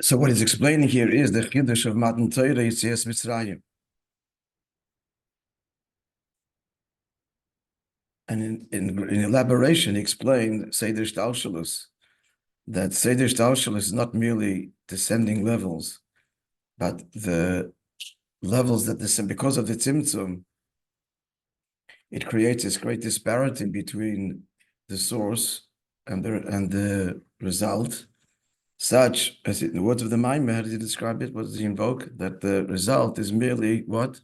So what he's explaining here is the Hachodesh of Matan Torah Yetzias Mitzrayim. And in elaboration, he explained Seder Shtalshalus, that Seder Shtalshalus is not merely descending levels, but the levels that descend because of the Tzimtzum, it creates this great disparity between the source and the result, such as in the words of the Maamar, how did he describe it? What does he invoke? That the result is merely what?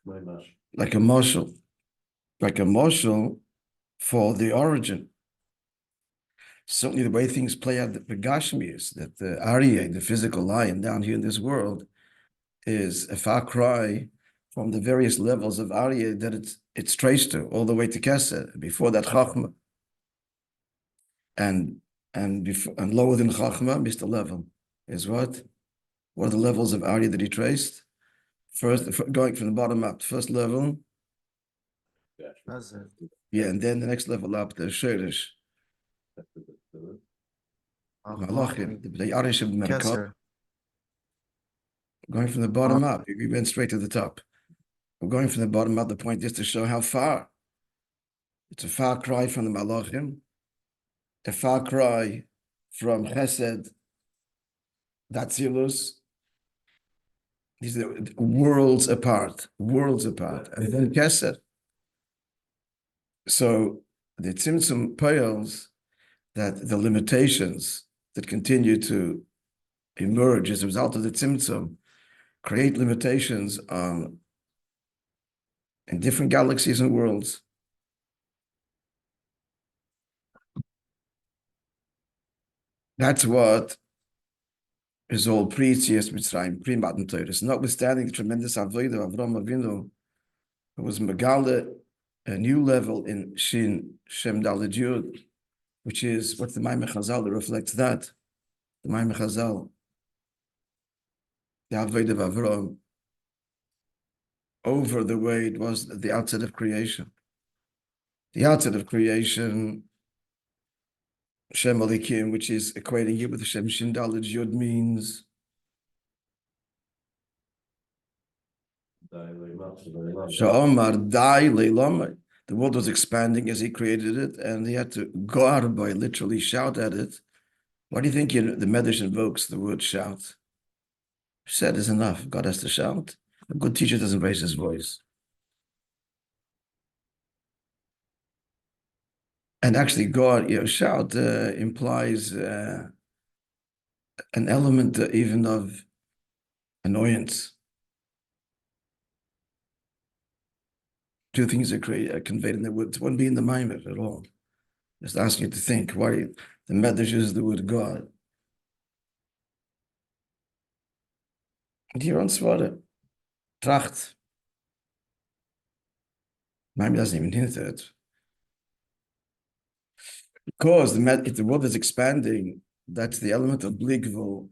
Like a marshal. Like a marshal for the origin. Certainly the way things play out, the Gashmi is that the Aryeh, the physical lion down here in this world, is a far cry from the various levels of Aryeh that it's traced to, all the way to Kesed, before that Chachma. And lower than Chachma, Mr. Level, is what? What are the levels of Aryeh that he traced? First, going from the bottom up, first level. Hazeh. Yeah, and then the next level up, the Hachodesh. Lochem, the Arish of the Merkot. Going from the bottom up, we went straight to the top. We're going from the bottom up. The point is to show how far. It's a far cry from the Malachim, a far cry from Chesed, Datzilus. These are worlds apart, and then Chesed. So the Tzimtzum peils that the limitations that continue to emerge as a result of the Tzimtzum create limitations in different galaxies and worlds. That's what is all pre-Yetzias Mitzrayim, pre-Matan Torah. Notwithstanding the tremendous avodah of Avraham Avinu, who was Megale, a new level in Shin Shem Daled Yud, which is what the Maamar Chazal reflects that. The Maamar Chazal, the avodah of Avraham, over the way it was at the outset of creation. The outset of creation, Shem Alikim, which is equating here with the Shem Shin Daled Yud, means Sha'omar Dai Leilamai. The world was expanding as he created it, and he had to go out by literally shout at it. Why do you think the Medrash invokes the word shout? Said is enough. God has to shout. A good teacher doesn't raise his voice. And actually, God, shout implies an element even of annoyance. Two things are conveyed in the words. One being the Maamar at all. Just asking you to think why the Medrash uses the word God. And here on Svara, Tracht. Maamar doesn't even hint at it. Because if the world is expanding, that's the element of Bligvul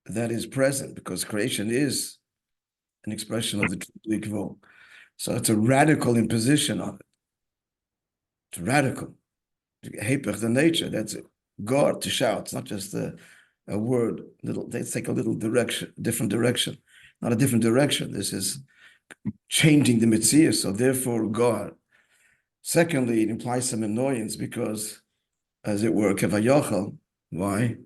that is present, because creation is an expression of the Bligvul. So it's a radical imposition of it. It's radical. Hepech, the nature, that's it. God to shout. It's not just a word. Let's take a little direction, different direction. Not a different direction. This is changing the Mitzvah. So therefore, God. Secondly, it implies some annoyance because, as it were, Kevayochel. Why?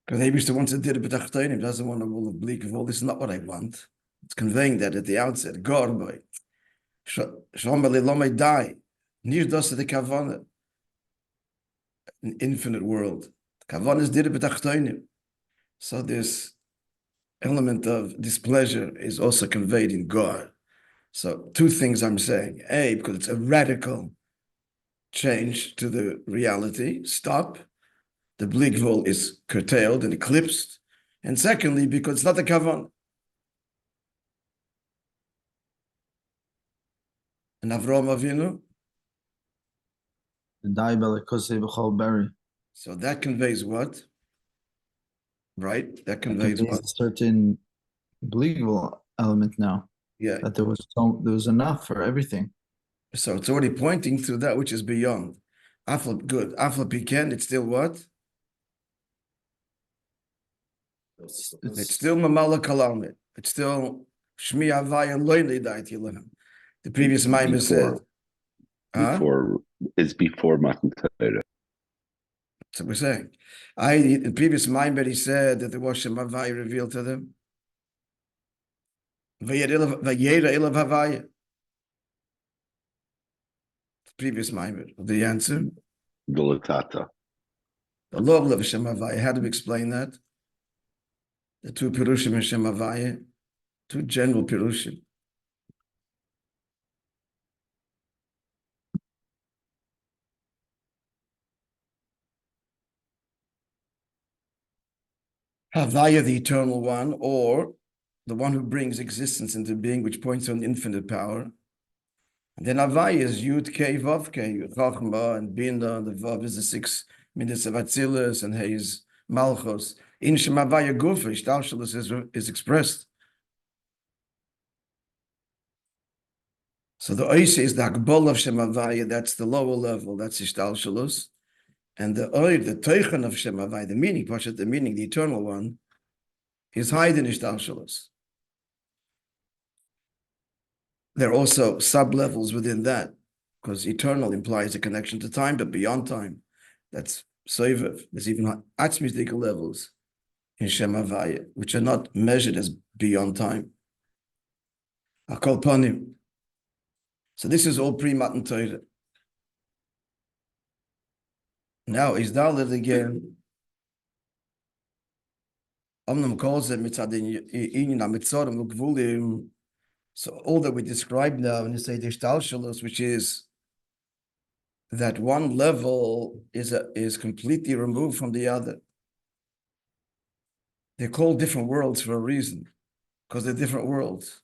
Because maybe he wants to do it, but he doesn't want a wall of bleak of all. This is not what I want. It's conveying that at the outset. God, boy. Shalom Lomai die. Near does the Kavanah. An infinite world. Kavanah is did it, but so this element of displeasure is also conveyed in God. So two things I'm saying. A, because it's a radical change to the reality. Stop. The Bligvul is curtailed and eclipsed. And secondly, because it's not a kavan. And Avraham Avinu. So that conveys what? Right? That conveys what? A certain Bligvul element now. Yeah. That there was enough for everything. So it's already pointing to that which is beyond. Good. Afla Piken, it's still what? It's still Mamala Kalamit. It's still Shmi Havaya Loyli Dait Yilam. The previous Maimon said. It's before Matan Torah. That's what we're saying. In the previous Maimon, he said that there was Shem Havaya revealed to them. Vayera Ilav Havaya. The previous Maimon. The answer? The Latata. The law of Shem Havaya. How do we explain that? The two Pirushim and Shem Havaya. Two general Pirushim. Havaya, the eternal one, or the one who brings existence into being, which points on infinite power. And then Havaya is Yud Kei Vav Kei, Chachma and Bina, and the Vav is the 6 minutes of Atzilus, and He is Malchus. In Shem Havaya Gufa, Ishtalshalus is expressed. So the Oise is the Akbol of Shem Havaya, that's the lower level, that's Ishtalshalus. And the Teichen of Shem Havaya, the meaning, the eternal one, is hidden in Ishtalshalus. There are also sub-levels within that, because eternal implies a connection to time, but beyond time. That's Soivev. There's even Atzmisdika levels in Shem Havaya, which are not measured as beyond time. Akol Panim. So this is all pre-Matan Torah. Now, is Dalet again. Omnam calls it mitzadin inyan amitzorim l'gvulim. So all that we describe now, when you say the Ishtalshalus, which is that one level is completely removed from the other. They're called different worlds for a reason, because they're different worlds,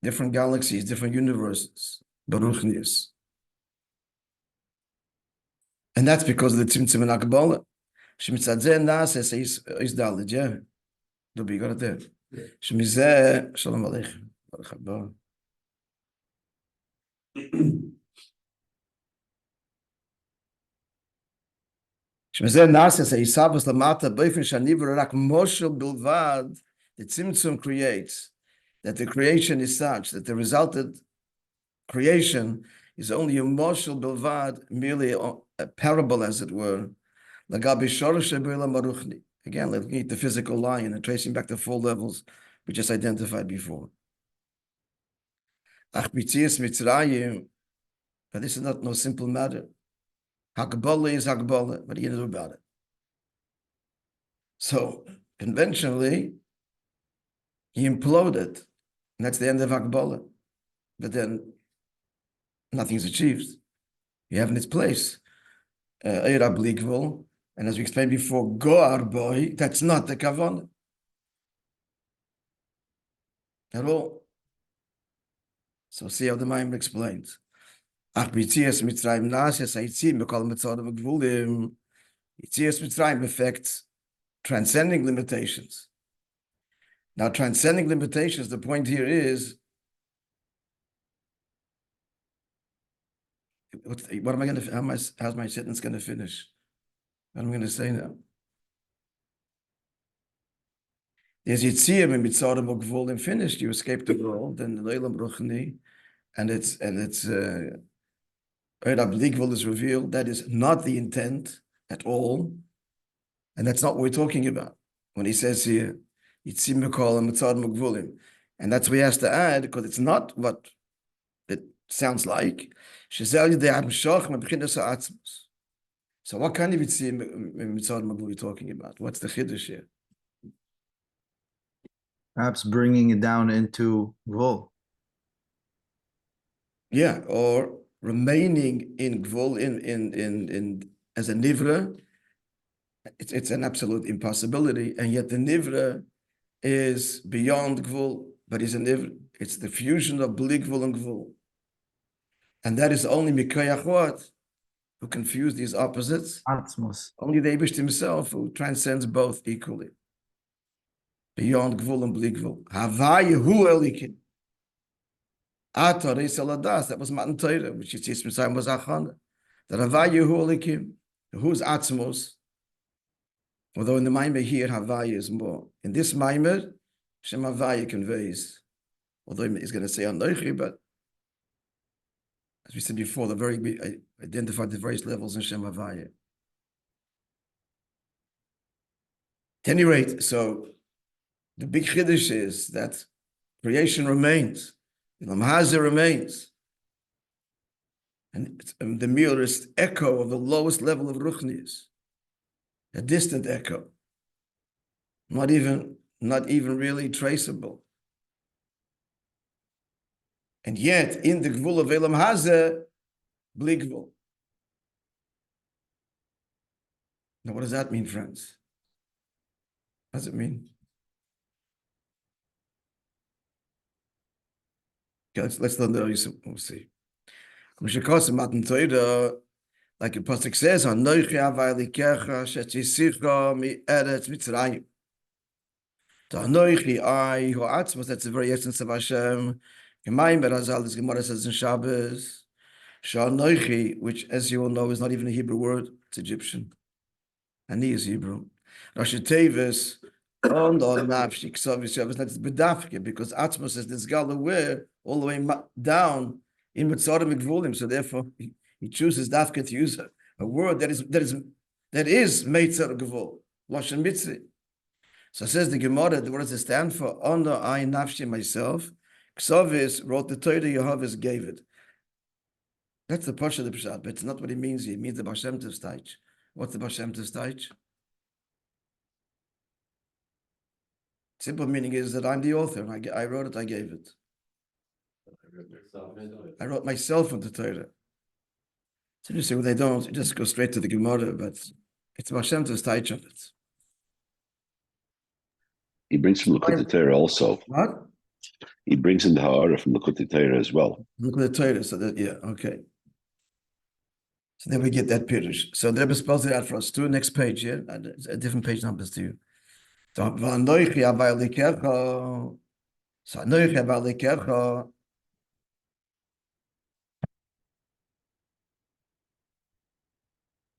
different galaxies, different universes, Baruchnius. And that's because of the Tzimtzum and Akbala. Shemitzadzeh Nases is Dalit, yeah. Rabbi, you got it there. Shemizeh, Shalom Aleichem. Baruch haba. Shemizeh Nases Isavas Lamata Beifin Shanivra Rak Moshel Bilvad. The Tzimtzum creates that the creation is such that the resulted creation is only a moshel bilvad, merely a parable, as it were. Again, looking at the physical line and tracing back the 4 levels we just identified before. But this is not no simple matter. Hakbala is Hakbala. What are you going to do about it? So, conventionally, he imploded, and that's the end of Hakbala. But then, nothing's achieved. You have in its place Eira Blikvul, and as we explained before, Goar Boy, that's not the Kavanah at all. So see how the Maimon explains. Yitzias Mitzrayim affects transcending limitations. Now, transcending limitations, the point here is, what am I going to, how's my sentence going to finish? What am I going to say now? There's Yitziyah and Mitzarim Ogvulim finished, you escape the world, and the Leilam Ruchni, and it's Blikvul is revealed. That is not the intent at all, and that's not what we're talking about. When he says here, Yitziyah Mekol and Mitzarim Ogvulim, and that's what he has to add, because it's not what it sounds like. So what kind of Yitziyah are we talking about? What's the Chiddush here? Perhaps bringing it down into Gvul. Yeah, or remaining in Gvul in as a Nivra. It's an absolute impossibility, and yet the Nivra is beyond Gvul, but is a Nivra. It's the fusion of Bli Gvul and Gvul. And that is only Mikayach what? Who confuse these opposites? Atmos. Only the Eibush himself who transcends both equally. beyond gvul and bli gvul. Havaya hu elikim. Atar is aladas. That was Matan Torah, which is Mitzrayim was Achana. That Havaya hu elikim. Who's Atzmos? Although in the Maimer here, Havaya is more. In this Maimer, Shem Havaya conveys. Although he's going to say Anochi, but as we said before, I identified the various levels in Shem Havaya. At any rate, so the big Chiddush is that creation remains. Hazeh remains. And it's the merest echo of the lowest level of Ruchnius. A distant echo. Not even really traceable. And yet, in the Gvul of Elam Hazeh, bli gvul. Now, what does that mean, friends? What does it mean? Okay, let's learn the Yisum. We'll see. Like the Pasuk says, Anochi avayalikecha shetzisicha mi eretz Mitzrayim. The Anochi, I, who Atzmos, that's the very essence of Hashem. Gemein berazal, this Gemara says in Shabbos, Sha'anochi, which, as you all know, is not even a Hebrew word, it's Egyptian. And he is Hebrew. Rashi Tevis, on the Nafshi, Ksav Shabbos, that's Bedafke, because Atzmos is this Gala where all the way down in Mitzarim Gvulim, so therefore he chooses Dafke to use a word that is Meitzar Gvul, Loshen Mitzri. So says the Gemara, what does it stand for? On the I Nafshi myself. Ksavis wrote the Torah, Yehovah gave it. That's the Pasha of the Pshat, but it's not what he means here. It means the Baal Shem Tov Taich. What's the Baal Shem Tov Taich? Simple meaning is that I'm the author, and I wrote it, I gave it. I wrote myself into Torah. It's interesting when they don't, you just go straight to the Gemara, but it's Baal Shem Tov's Taich of it. He brings from Likutei Torah also. What? He brings in the Ha'ara from Likutei Torah as well. Likutei Torah, so that, yeah, okay. So then we get that Pirush. So the Rebbe spells it out for us too. Next page, yeah? A different page numbers to you. So, Anochi avayalikecha. So, Anochi avayalikecha.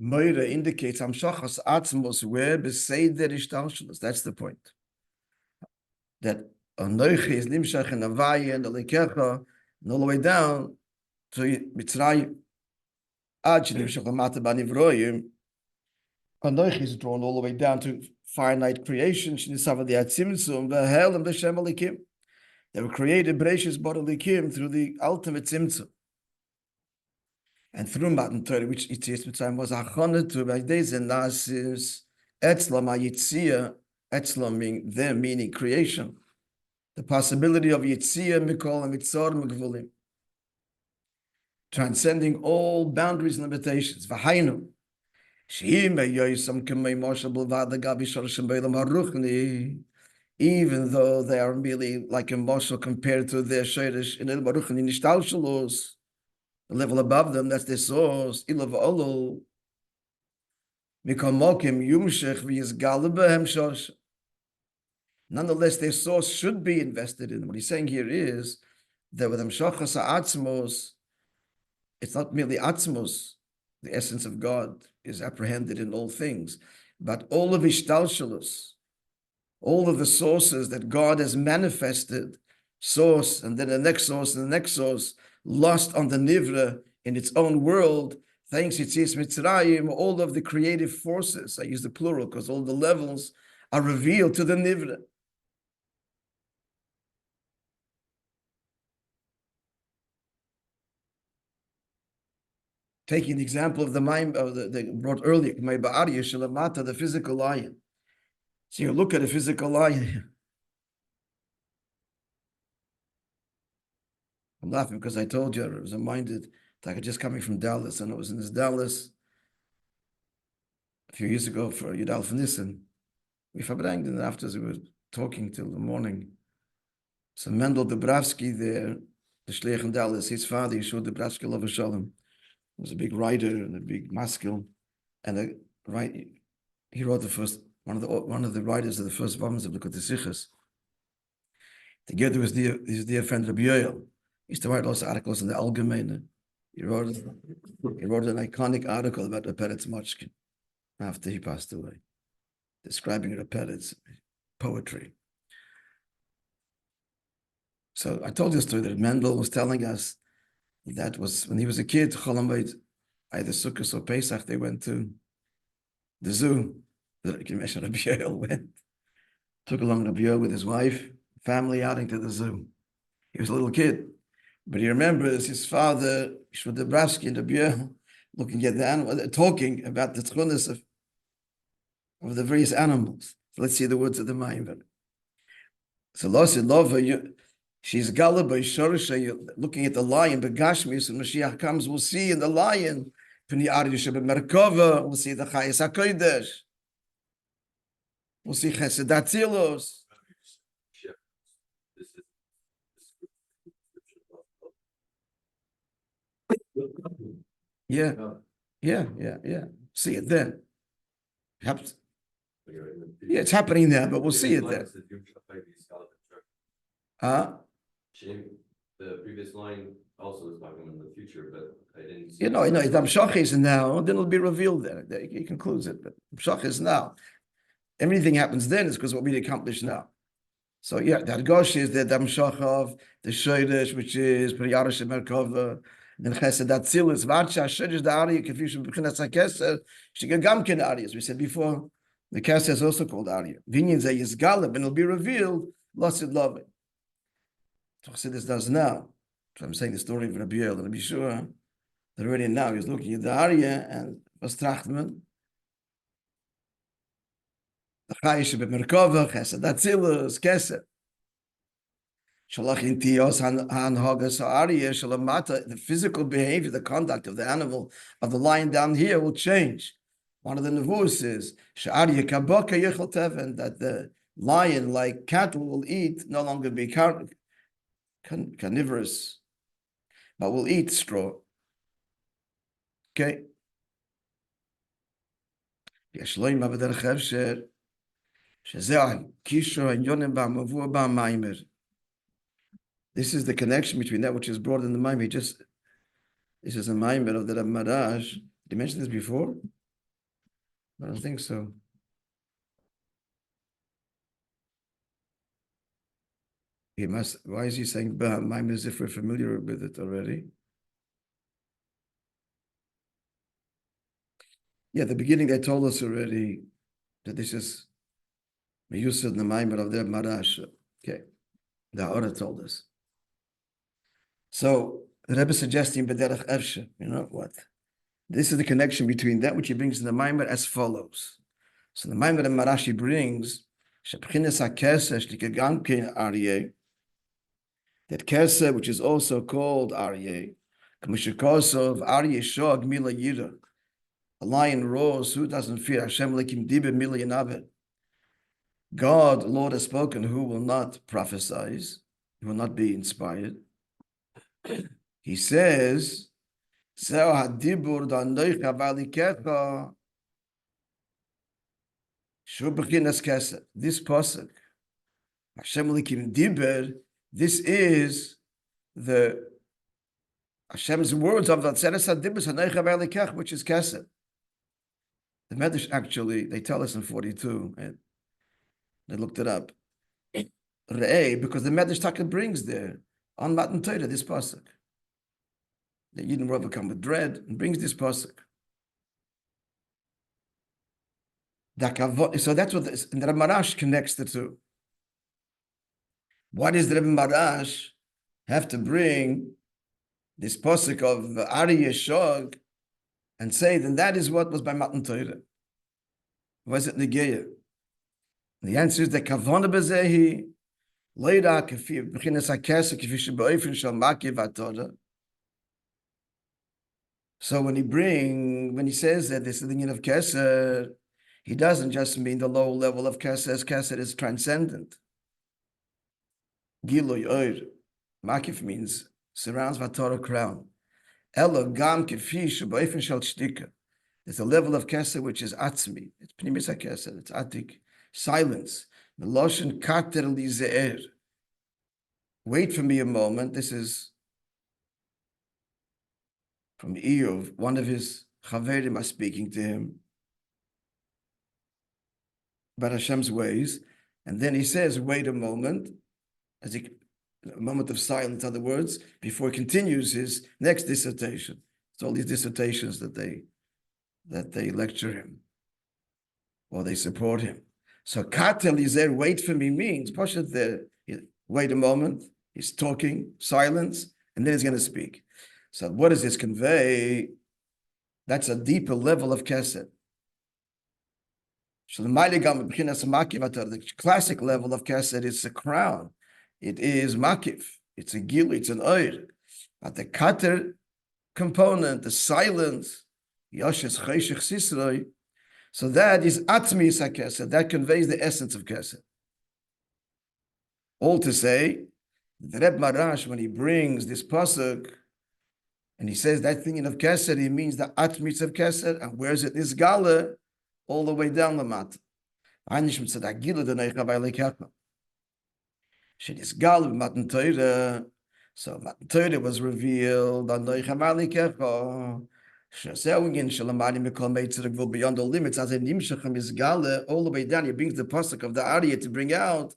Moira indicates Amshachas Atzmos where Beseder Ishtalshalos. That's the point. That Anochi is Nimshach and Avaya and Alikecha, and all the way down to Mitzrayim. Ad Nimshach Lamata Banivroyim. Anochi is drawn all the way down to finite creation. Shnisava the Atzimtzum, Vehel and Beshem Alikim. They were created Bereshis Bar Alikim through the ultimate Tzimtzum. And through Matan Torah, which Yitzias Mitzrayim was Achana to by days and Nasis, Etzlam Yitzia, Etzlam meaning them, meaning creation. The possibility of Yitzia, Mikol, and Mitzor, Megvulim. Transcending all boundaries and limitations. V'hainu. Even though they are merely like a moshel compared to their Shoresh in El Baruchani Nishtalshalos, the level above them, that's their source. Nonetheless, their source should be invested in. What he's saying here is that with Amshachas Atzmos, it's not merely Atzmos, the essence of God is apprehended in all things, but all of Ishtalshalos, all of the sources that God has manifested, source, and then the next source, and the next source, lost on the Nivra in its own world, thanks to Yitzias Mitzrayim, all of the creative forces, I use the plural because all the levels are revealed to the Nivra. Taking the example of the mind of the brought earlier, the physical lion. So you look at a physical lion. I'm laughing because I told you I was reminded that I was just coming from Dallas, and I was in this Dallas a few years ago for Yudal for ניסן. We fabranged, and afterwards we were talking till the morning. So Mendel Dubravsky there, the Shliach in Dallas, his father, Yeshua Dubravsky, Lov Shalom, was a big writer and a big maskil, and he wrote the first one of the writers of the first volumes of the Hachodesh. Together with his dear friend Rabbi. He used to write lots of articles in the Allgemeine. He wrote an iconic article about Rabbi Tzmochkin after he passed away, describing Rabbi's poetry. So I told you a story that Mendel was telling us that was when he was a kid, Cholamayit, either Sukkot or Pesach, they went to the zoo. Rabbi Yoel went, took along Rabbi Yoel with his wife, family outing to the zoo. He was a little kid, but he remembers his father, Shmuel and Rabbi Yoel, looking at the animal, talking about the tchunas of the various animals. So let's see the words of the Maimon. So Losid Lova, she's Gala by Shorisha, looking at the lion, but Gashmis, and Mashiach comes, we'll see in the lion, we'll see the Hachodesh, we'll see Chesed Atzilos. Yeah. See it then. Happens. Yeah, it's happening there, but we'll see it there. The previous line also is talking in the future, but I didn't see. The Hamshach is now, then it'll be revealed there. He concludes it, but Hamshach is now. Everything happens then is because what we accomplished now. So yeah, the Hachodesh is the Hamshach of the Shodesh, which is Priyarash Merkava, then Chesed Atzilis, Varsha, Shodesh, the Arya, Kefishim, Bechinas HaKeser, Shigagam Ken Arya, as we said before. The Keser is also called Arya. Vinyan Zeh Yizgaleb, and it'll be revealed, Losid Lovin. Chassidus does now. So I'm saying the story of Rabbi Yoel, and be sure that already now he's looking at the Arya and was Trachtman. The Chayish B'Merkava, Chesed Atzilus, Keser. Shalach Intios Hanhagas Arya Shalamata. The physical behavior, the conduct of the animal, of the lion down here will change. One of the nevuos is Sha'arya Kaboka Yechol Teven, that the lion, like cattle, will eat, no longer be carnivorous, but will eat straw. Okay. This is the connection between that which is brought in the Maimar. This is a Maimar of the Rabbi. Did you mention this before? I don't think so. He must. Why is he saying Maimar as if we're familiar with it already? Yeah, at the beginning they told us already that this is Meyusad the Maimar of the Marash. Okay, the Hora told us. So the Rebbe is suggesting B'derech Efshe. You know what? This is the connection between that which he brings in the Maimar as follows. So the Maimar and Marashi brings Shebchinas HaKeser Shlikagam Kein Aryeh, that Keser, which is also called Aryeh, K'mishikosov Aryeh Shog Mila Yira. A lion roars, who doesn't fear? Hashem Lekim Dibe Mila Yinavet. God, Lord, has spoken, who will not prophesize, who will not be inspired. He says, this pasuk, Hashem Likim Diber, this is the Hashem's words of that which is Kesed. The Medrash actually, they tell us in 42, and they looked it up. Re'eh, because the Medrash Taka brings there on Matan Torah this pasuk. The Yidden will overcome with dread and brings this pasuk. So that's what the Rebbe Marash connects the two. Why does the Rebbe Marash have to bring this pasuk of Aryeh Shog and say then that is what was by Matan Torah? Why is it Negeya? The answer is that Kavona Bezehi Leira Kefi B'chinas HaKeser Kefi Shebe'ofen Shel Makiv HaTorah. So when he says that this is the union of Keser, he doesn't just mean the low level of Keser, as Keser is transcendent. Giloy Oir. Makif means surrounds Vatorah crown. Elo Gam Kefi Shebe'ofen Shel Shtika. There's a level of kesed which is atzmi. It's pnimis kesed. It's atik. Silence. Meloshen kater lize'er. Wait for me a moment. This is from Eov. One of his chaverim are speaking to him about Hashem's ways. And then he says, wait a moment, a moment of silence, in other words, before he continues his next dissertation. It's all these dissertations that they lecture him or they support him. So katel is there, wait for me means, Pashat there, wait a moment, he's talking, silence, and then he's going to speak. So what does this convey? That's a deeper level of kesed. The classic level of kesed is a crown. It is makif. It's a gil. It's an oir. But the kater component, the silence, yoshes chayshich sisroi. So that is atmis hakesed. That conveys the essence of kesed. All to say, the Reb Marash, when he brings this pasuk, and he says that thing of kesed, he means the atmis of kesed, and where's it? This gala, all the way down the mat. So Matan Torah was revealed on beyond the limits as a nimshach is gala all the way down. He brings the pasuk of the Arya to bring out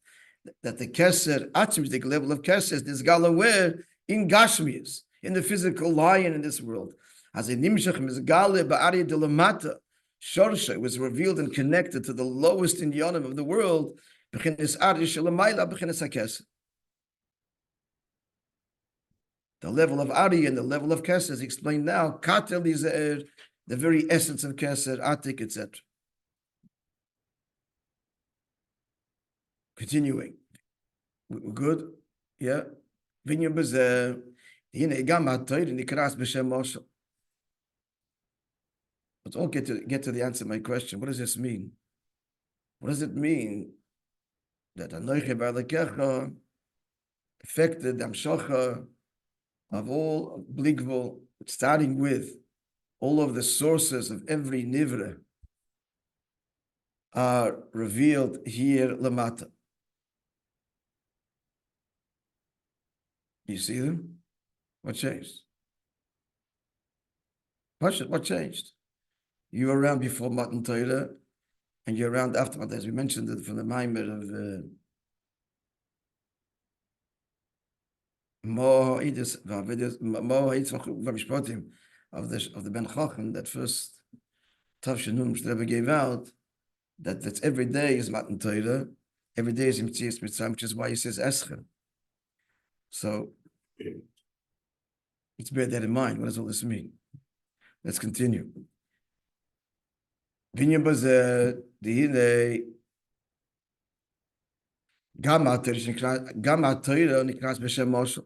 that the keser atmistic level of keser this gala where in Gashmias, in the physical lion in this world. As a nimshach is gala ba'Arya de lamata. Shorsha was revealed and connected to the lowest in Yonim of the world. The level of Ari and the level of Keser is explained now. Katel is the very essence of Keser, Atik, etc. Continuing. We're good? Yeah. Let's all get to the answer to my question. What does this mean? What does it mean that Anochi Ba'alekecha affected Amshocha of all Bligvul, starting with all of the sources of every Nivra are revealed here Lamata. You see them? What changed? What changed? You were around before Matan Torah, and you're around after Matan. As we mentioned it from the Maimer of of the Ben Chochem, that first Tavshinum Rebbe gave out, that's every day is Matan Torah, every day is Imtzias Mitzrayim, which is why he says Eschem. So let's bear that in mind. What does all this mean? Let's continue. Binyan Bazeh, the Gama Torah Nikras B'Shem Moshel.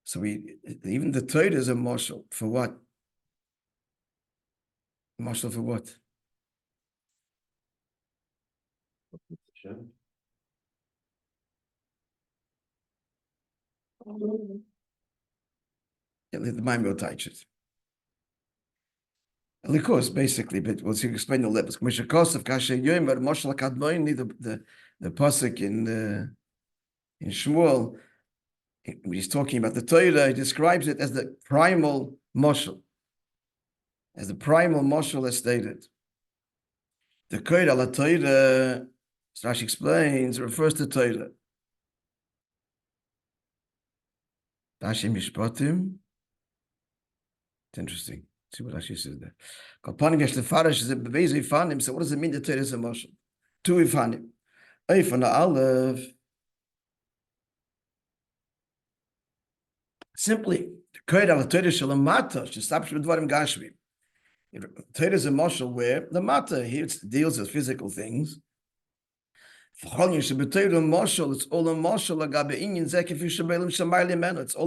So even the Torah is a moshel. For what? Moshel for what? The mind will touch it. And of course, basically, but we'll see, explain the levels. The pasuk in Shmuel, when he's talking about the Torah, he describes it as the primal moshel, as the primal moshel as stated. The Koid ala Torah, as Rashi explains, refers to Torah. Rashi Mishpatim. It's interesting. See what Rashi says there. So what does it mean the Torah is a moshel? Two ifanim. Ifan Aleph. Simply, Torah shalamata shestapish b'dvarim gashmi. Torah is a moshel where the mata here deals with physical things. It's all a moshel. It's all a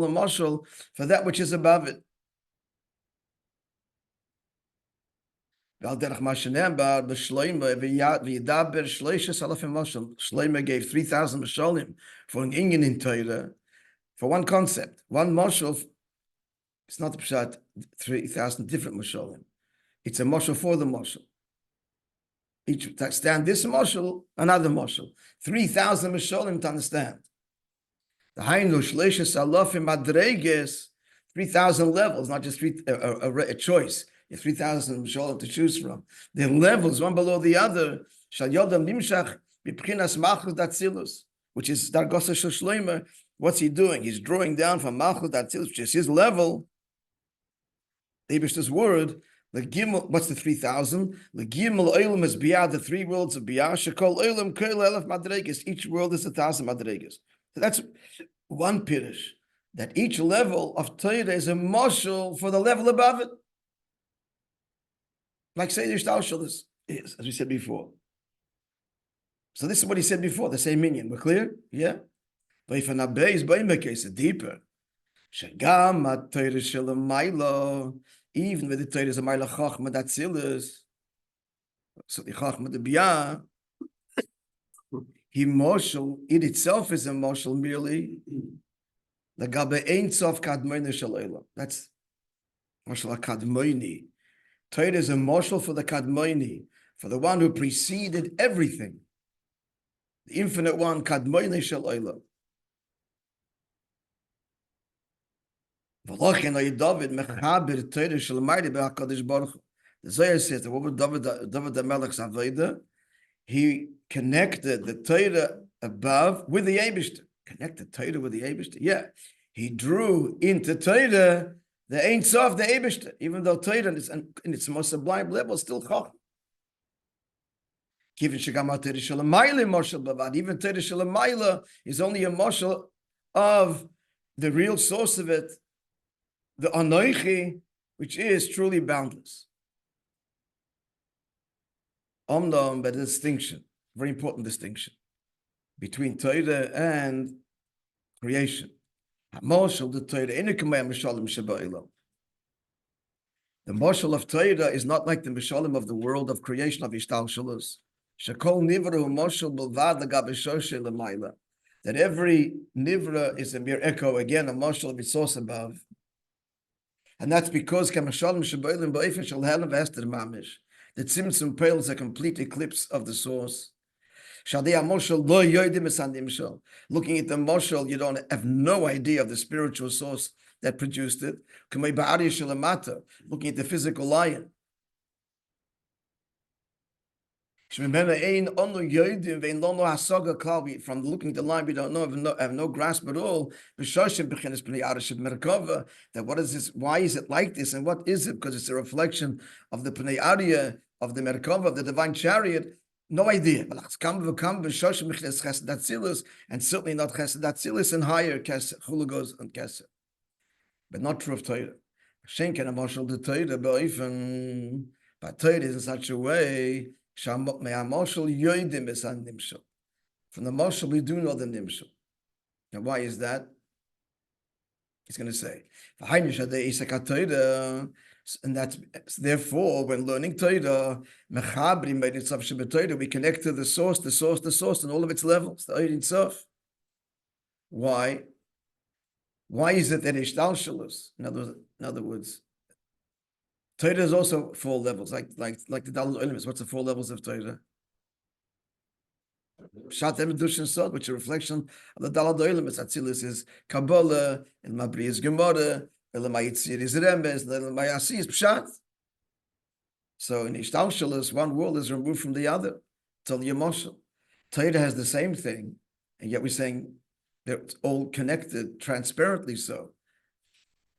moshel for that which is above it. Shlomo gave 3,000 masholim for an inyan in Torah, for one concept, one mashal. It's not the pshat 3,000 different masholim. It's a mashal for the mashal. Each stand this mashal, another mashal. 3,000 mashalim to understand. The Hainu Shleishes Alafim Madreges, 3,000 levels, not just a choice. You have 3,000 mashalim to choose from. The levels, one below the other. Shal Yodam Nimshach Bipchinas Malchus Datzilus, which is Dargosa Shloimer. What's he doing? He's drawing down from Malchus Datzilus, which is his level. The Eibishter's word. The Gimel, what's the 3,000? The Gimel Olam is beyond the three worlds of Biyah. Shekol Olam Kol Elef Madreges. Each world is 1,000 Madreges. So that's one pirush, that each level of Torah is a mashal for the level above it. Like say the Shtalshal is, as we said before. So this is what he said before, the same minion. We're clear? Yeah? But if an Abbey is case deeper, Shagam Torah Shalom Mailo, even with the Torah is a Maila Chachma Datzilus, so the Chachma the Biyah, he moshel, it itself is a moshel merely. The Gabe Ein Sof Kadmoini Shalayla. That's moshel Kadmoini. Torah is a moshel for the Kadmoini, for the one who preceded everything. The infinite one, Kadmoini Shalayla. V'lochen David mechaber Torah Shalmaydi beHachodesh Baruch Hu. The Zohar says that what was David the Melech's Avodah? He connected the Torah above with the Eibishter. Connected Torah with the Eibishter? Yeah. He drew into Torah the Ein Sof, the Eibishter, even though Torah in its most sublime level is still Chacham. Even Torah Shalamayla is only a marshal of the real source of it, the Anoichi, which is truly boundless. But a distinction, very important distinction, between Torah and creation. The marshal of Torah is not like the Mishalim of the world of creation of Ishtalshalos. That every Nivra is a mere echo, again, a marshal of its source above. And that's because the Tzimtzum Pearl is a complete eclipse of the source. Looking at the Moshel, you don't have no idea of the spiritual source that produced it. Looking at the physical lion. From looking at the line, we don't know, have no grasp at all. That what is this? Why is it like this? And what is it? Because it's a reflection of the Pnei Arya, of the Merkava, of the divine chariot. No idea. And certainly not Chesed and higher Chulagos and Kesed. But not true of Torah. Schenken a marshal the Torah, but Torah is in such a way. From the marshal, we do know the nimshal. Now, why is that? He's going to say, and that's therefore, when learning Torah, we connect to the source, and all of its levels, the Ein Sof. Why? Why is it that Ishtalshalus? In other words, Torah is also 4 levels, like the Daled Olim. What's the 4 levels of Torah? Pshat Emedush and Sod, which is a reflection of the Daled Olim. Atzilus is Kabbalah, El Mabri is Gemara, El Mayitzir is Remes, El Mayasi is Pshat. So in Ishtalshalus, one world is removed from the other. Till the emotional. Torah has the same thing, and yet we're saying they're all connected transparently so.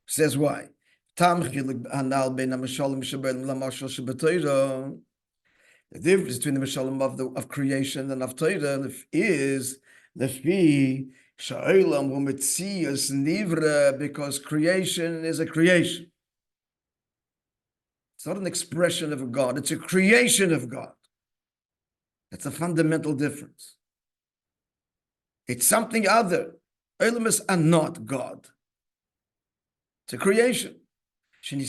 Says why? The difference between the Mishalim of creation and of Torah is because creation is a creation. It's not an expression of God, it's a creation of God. That's a fundamental difference. It's something other. Olamas are not God. It's a creation. They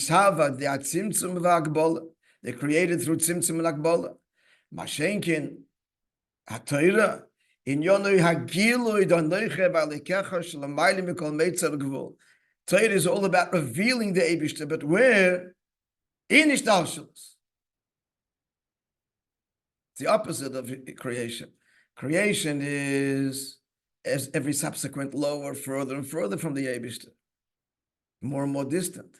created through Tzimtzum and Agbola. Mashenkin, HaTorah, in Yonui Hagilui Donoiche Valikecha Shalamayli Mikol Meitzer Gvul. Torah is all about revealing the Eibishter, but where? In Ishtalshalos. It's the opposite of creation. Creation is as every subsequent lower, further and further from the Eibishter, more and more distant.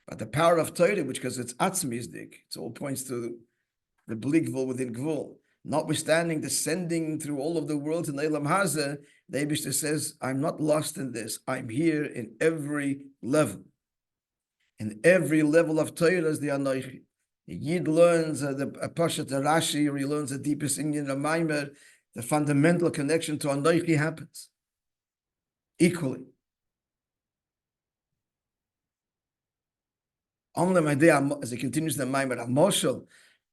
But the power of Torah, which because it's atzmizdik, it all points to the bli gvul within gvul. Notwithstanding descending through all of the worlds in Eilam Hazeh, the Eibishter says, I'm not lost in this. I'm here in every level. In every level of Torah is the Anoichi. The Yid learns the Pashat Rashi, or he learns the deepest Indian of Maimer, the fundamental connection to Anoichi happens equally. As he continues the Maimer, Amoshel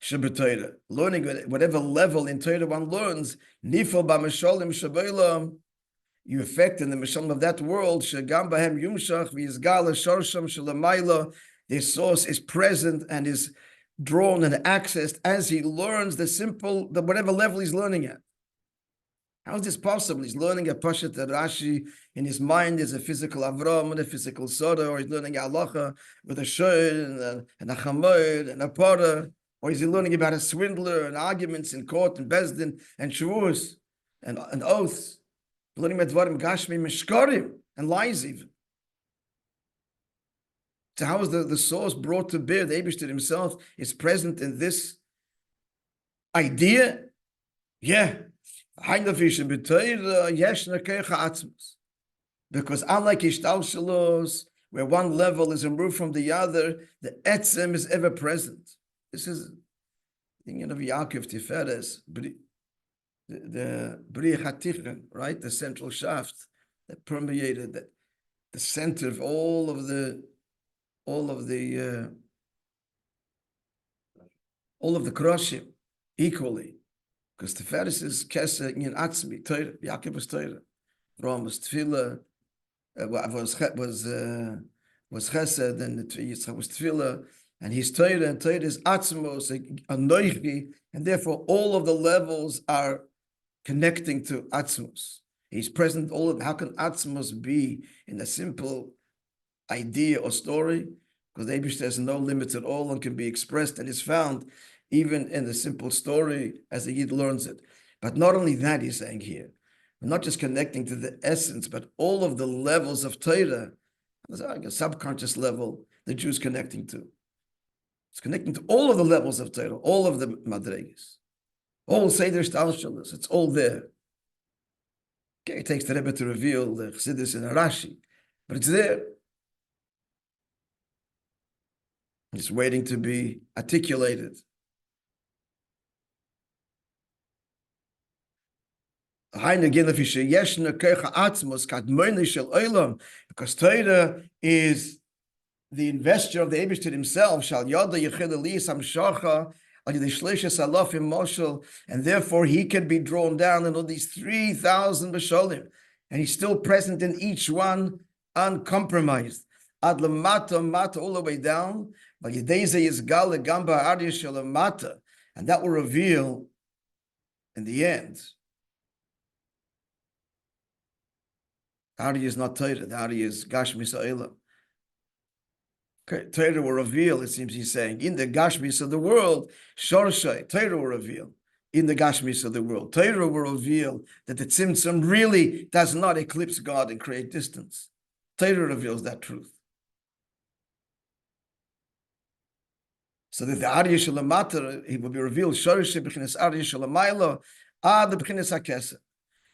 Shabbat learning whatever level in Torah one learns, Nifal B'Masholim Shabbalam, you affect in the Mashalim of that world, Shagam Bahem Yumshach V'Yizgal Shorsham Shalamayla, their source is present and is drawn and accessed as he learns whatever level he's learning at. How is this possible? He's learning a Pashat Rashi in his mind is a physical Avram and a physical Soda, or he's learning Halacha with a Shoy and a Chamod and a Porah, or is he learning about a swindler and arguments in court and Bezdin and Shavuos and oaths? Learning about Dvarim Gashmi Mishkarim and lies even. So how is the source brought to bear? The Eibishter himself is present in this idea. Yeah. Because unlike Ishtalshalos, where one level is removed from the other, the etzem is ever present. This is the union of Yaakov Tiferes, the Bri Hatichen, right? The central shaft that permeated the center of all of the Kroshim equally. Because Tiferes is Keseh in Atzmi, Torah, Yaakov was Torah. Rom was Tefillah, was Chesed, and Yitzchak was Tefillah, and he's Torah, and Torah is Atzmos, Anoichi, and therefore all of the levels are connecting to Atzmos. He's present all of them. How can Atzmos be in a simple idea or story? Because the Eibishter has no limits at all and can be expressed and is found even in the simple story as the Yid learns it. But not only that, he's saying here, we're not just connecting to the essence, but all of the levels of Torah, a subconscious level, the Jew's connecting to. It's connecting to all of the levels of Torah, all of the Madregas, all Seder Shtalshalos, it's all there. Okay, it takes the Rebbe to reveal the Chassidus in a Rashi, but it's there. It's waiting to be articulated. Because Torah is the investor of the Eibishter himself, and therefore he can be drawn down in all these 3,000 Basholim, and he's still present in each one, uncompromised. All the way down, and that will reveal in the end. The Ari is not Torah, the Ari is Gashmis Ha'olam. Okay, Torah will reveal, it seems he's saying, in the Gashmis of the world, Shorshay, Torah will reveal, in the Gashmis of the world. Torah will reveal that the Tzimtzum really does not eclipse God and create distance. Torah reveals that truth. So that the Ari Shalamata, he will be revealed, Shorshay, B'chinas Ari Shalamayla, the B'chinas HaKesed.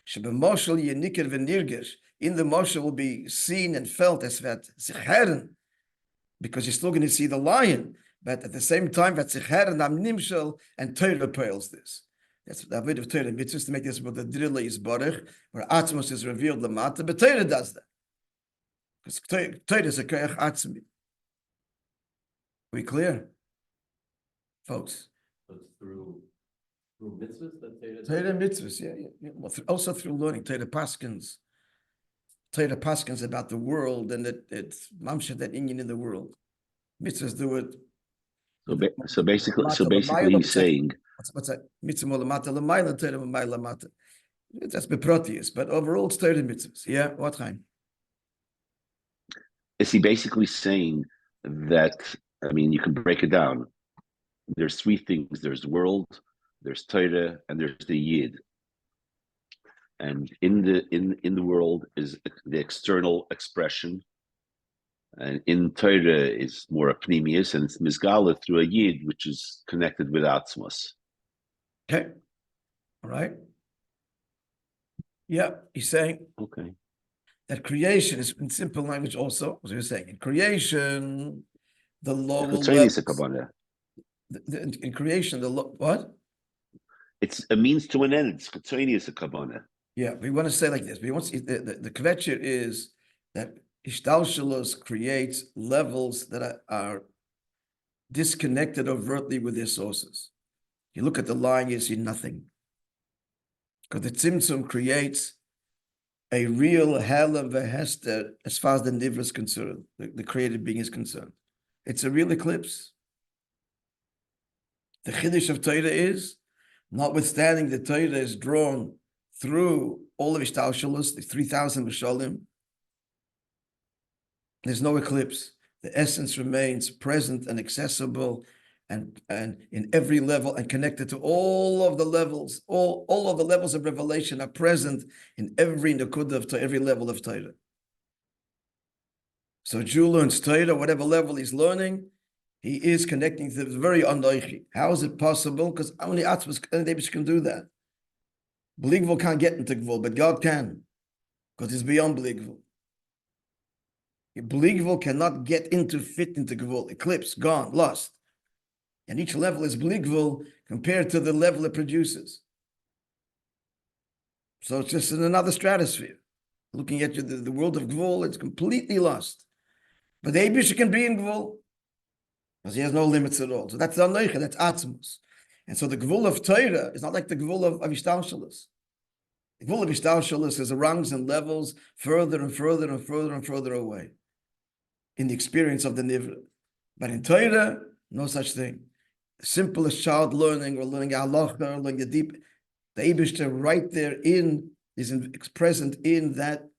Shebemoshel Yenikir V'nirgesh, in the Moshe will be seen and felt as that Zicheren, because you're still going to see the lion, but at the same time, that Zicheren Am Nimshel, and Torah pearls this. That's the bit of Torah mitzvahs to make this what the Drilla is Baruch, where Atzmos is revealed Lamata, but Torah does that. Because Torah is a Koyach Atzmi. We clear? Folks. So it's through mitzvahs that Torah mitzvahs, yeah. Well, also through learning Torah Paskins about the world, and it's mamsha that Indian in the world. Mitzvahs do it. So basically, he's saying what's that? Mitzvah molamata l'mayla, Torah l'mayla mata. That's beprotius, but overall it's Torah mitzvahs. Yeah, what time? Is he basically saying that I mean, you can break it down. There's three things. There's world, there's Torah, and there's the Yid. And in the world is the external expression, and in Torah is more a pnimius, and it's mizgala through a Yid, which is connected with Atzmos. Okay. All right. Yeah, he's saying Okay. that creation is in simple language also, as you're saying. In creation, the lower levels, in creation, what? It's a means to an end. It's Chatzonius a kabbalah. Yeah, we want to say like this. We want to, the kvetcher is that Ishtalshalos creates levels that are disconnected overtly with their sources. You look at the line, you see nothing. Because the Tzimtzum creates a real Halem Vehester as far as the Nivra is concerned, the created being is concerned. It's a real eclipse. The Chiddush of Torah is, notwithstanding the Torah is drawn through all of Ishtalshalos, the 3,000 Mishalim, there's no eclipse. The essence remains present and accessible and in every level and connected to all of the levels. All of the levels of revelation are present in every Nakudah of Torah, every level of Torah. So Jew learns Torah, whatever level he's learning, he is connecting to the very Anoichi. How is it possible? Because only Atzmos can do that. Bligvul can't get into Gvul, but God can, because it's beyond Bligvul. Bligvul cannot get fit into Gvul. Eclipse, gone, lost. And each level is Bligvul compared to the level it produces. So it's just in another stratosphere. Looking at the world of Gvul, it's completely lost. But the Eibusha can be in Gvul, because he has no limits at all. So that's the Anoicha, that's Atzmos. And so the Gvul of Torah is not like the Gvul of Ishtalshalos. The Gvul of Ishtalshalos is rungs and levels further and further and further and further away in the experience of the Nivra. But in Torah, no such thing. The simplest child learning, or learning halacha, or learning the deep, the Eibusha right there is present in that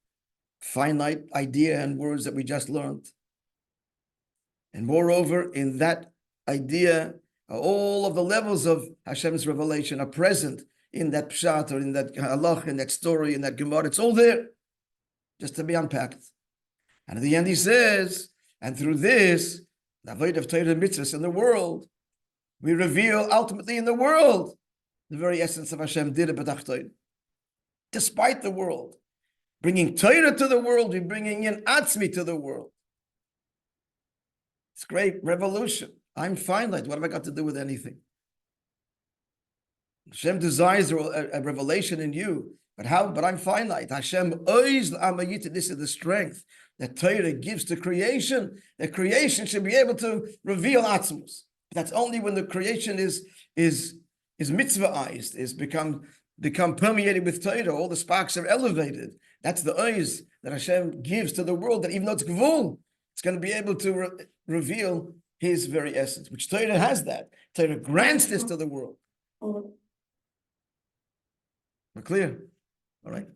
finite idea and words that we just learned. And moreover, in that idea, all of the levels of Hashem's revelation are present in that pshat, or in that halach, in that story, in that gemara. It's all there, just to be unpacked. And at the end he says, and through this, the avodah of Torah mitzvahs in the world, we reveal ultimately in the world the very essence of Hashem did it, despite the world. Bringing Torah to the world, we're bringing in Atzmi to the world. It's great revolution. I'm finite. What have I got to do with anything? Hashem desires a revelation in you. But how? But I'm finite. Hashem oiz l'Amayit. This is the strength that Torah gives to creation. That creation should be able to reveal Atzmos. That's only when the creation is mitzvahized, is become permeated with Torah. All the sparks are elevated. That's the oiz that Hashem gives to the world. That even though it's gvul, it's going to be able to reveal His very essence. Which Torah has that. Torah grants this to the world. We're clear? All right.